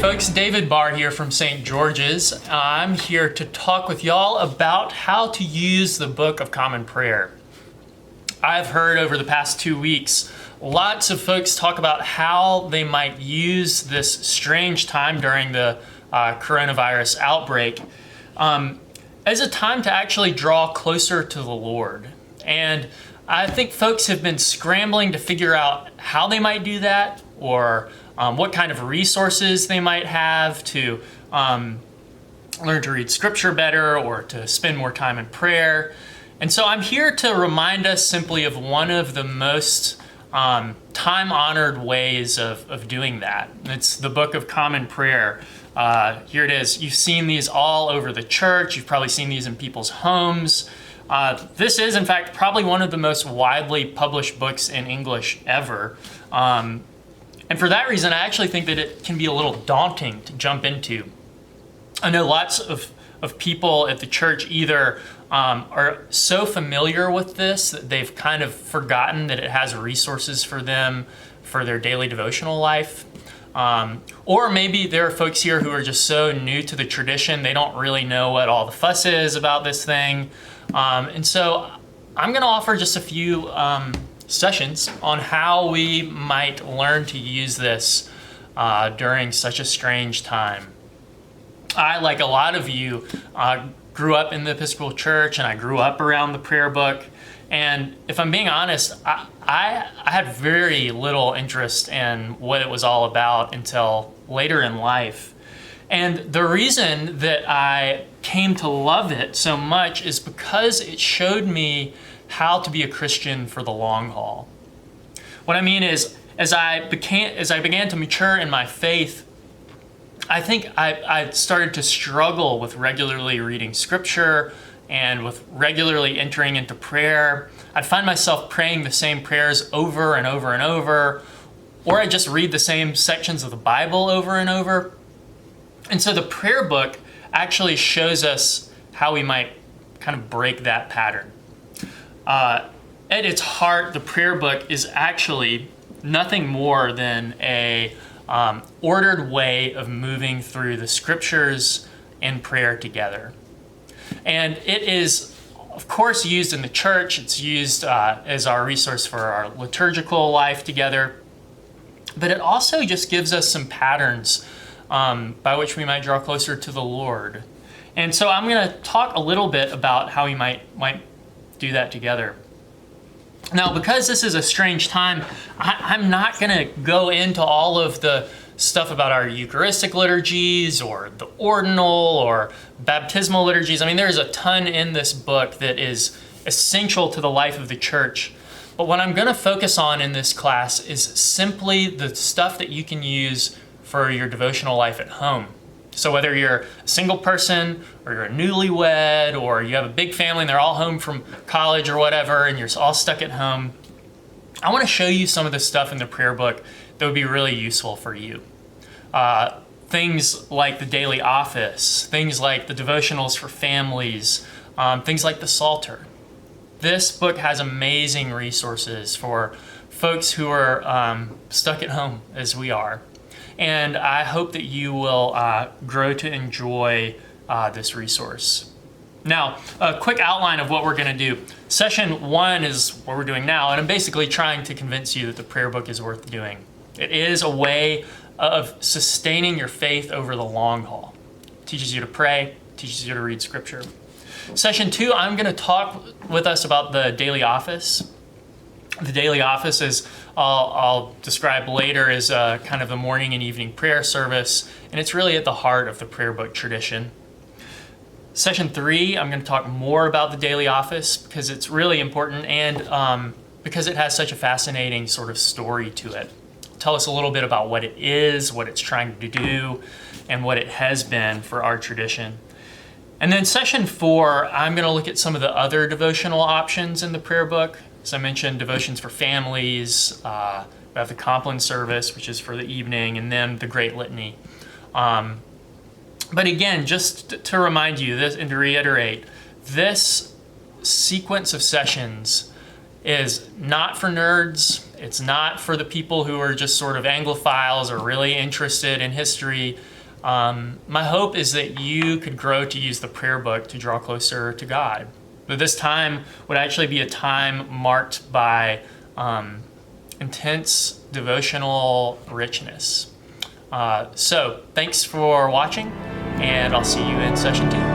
folks, David Barr here from St. George's. I'm here to talk with y'all about how to use the Book of Common Prayer. I've heard over the past 2 weeks lots of folks talk about how they might use this strange time during the coronavirus outbreak as a time to actually draw closer to the Lord. And I think folks have been scrambling to figure out how they might do that, or what kind of resources they might have to learn to read scripture better or to spend more time in prayer. And so I'm here to remind us simply of one of the most time-honored ways of doing that. It's the Book of Common Prayer. Here it is. You've seen these all over the church. You've probably seen these in people's homes. This is, in fact, probably one of the most widely published books in English ever. And for that reason, I actually think that it can be a little daunting to jump into. I know lots of people at the church either are so familiar with this that they've kind of forgotten that it has resources for them for their daily devotional life. Or maybe there are folks here who are just so new to the tradition, they don't really know what all the fuss is about this thing. And so I'm going to offer just a few sessions on how we might learn to use this during such a strange time. I, like a lot of you, grew up in the Episcopal Church, and I grew up around the prayer book. And if I'm being honest, I had very little interest in what it was all about until later in life. And the reason that I came to love it so much is because it showed me how to be a Christian for the long haul. What I mean is, as I began to mature in my faith, I think I started to struggle with regularly reading scripture and with regularly entering into prayer. I'd find myself praying the same prayers over and over and over, or I just read the same sections of the Bible over and over. And so the prayer book actually shows us how we might kind of break that pattern. At its heart, the prayer book is actually nothing more than a ordered way of moving through the scriptures and prayer together. And it is, of course, used in the church. It's used as our resource for our liturgical life together. But it also just gives us some patterns by which we might draw closer to the Lord. And so I'm going to talk a little bit about how we might do that together. Now, because this is a strange time, I'm not going to go into all of the stuff about our Eucharistic liturgies or the ordinal or baptismal liturgies. I mean, there's a ton in this book that is essential to the life of the church. But what I'm going to focus on in this class is simply the stuff that you can use for your devotional life at home. So whether you're a single person or you're a newlywed or you have a big family and they're all home from college or whatever and you're all stuck at home, I want to show you some of the stuff in the prayer book that would be really useful for you. Things like the daily office, things like the devotionals for families, things like the Psalter. This book has amazing resources for folks who are stuck at home as we are. And I hope that you will grow to enjoy this resource. Now, a quick outline of what we're going to do. Session 1 is what we're doing now, and I'm basically trying to convince you that the prayer book is worth doing. It is a way of sustaining your faith over the long haul. It teaches you to pray, teaches you to read scripture. Session 2, I'm going to talk with us about the daily office. The daily office is, I'll describe later, as kind of the morning and evening prayer service, and it's really at the heart of the prayer book tradition. Session 3, I'm going to talk more about the daily office because it's really important and because it has such a fascinating sort of story to it. Tell us a little bit about what it is, what it's trying to do, and what it has been for our tradition. And then session 4, I'm going to look at some of the other devotional options in the prayer book. As I mentioned, devotions for families, we have the Compline service, which is for the evening, and then the Great Litany. But again, just to remind you this and to reiterate, this sequence of sessions is not for nerds. It's not for the people who are just sort of Anglophiles or really interested in history. My hope is that you could grow to use the prayer book to draw closer to God. But this time would actually be a time marked by intense devotional richness. So thanks for watching, and I'll see you in session 2.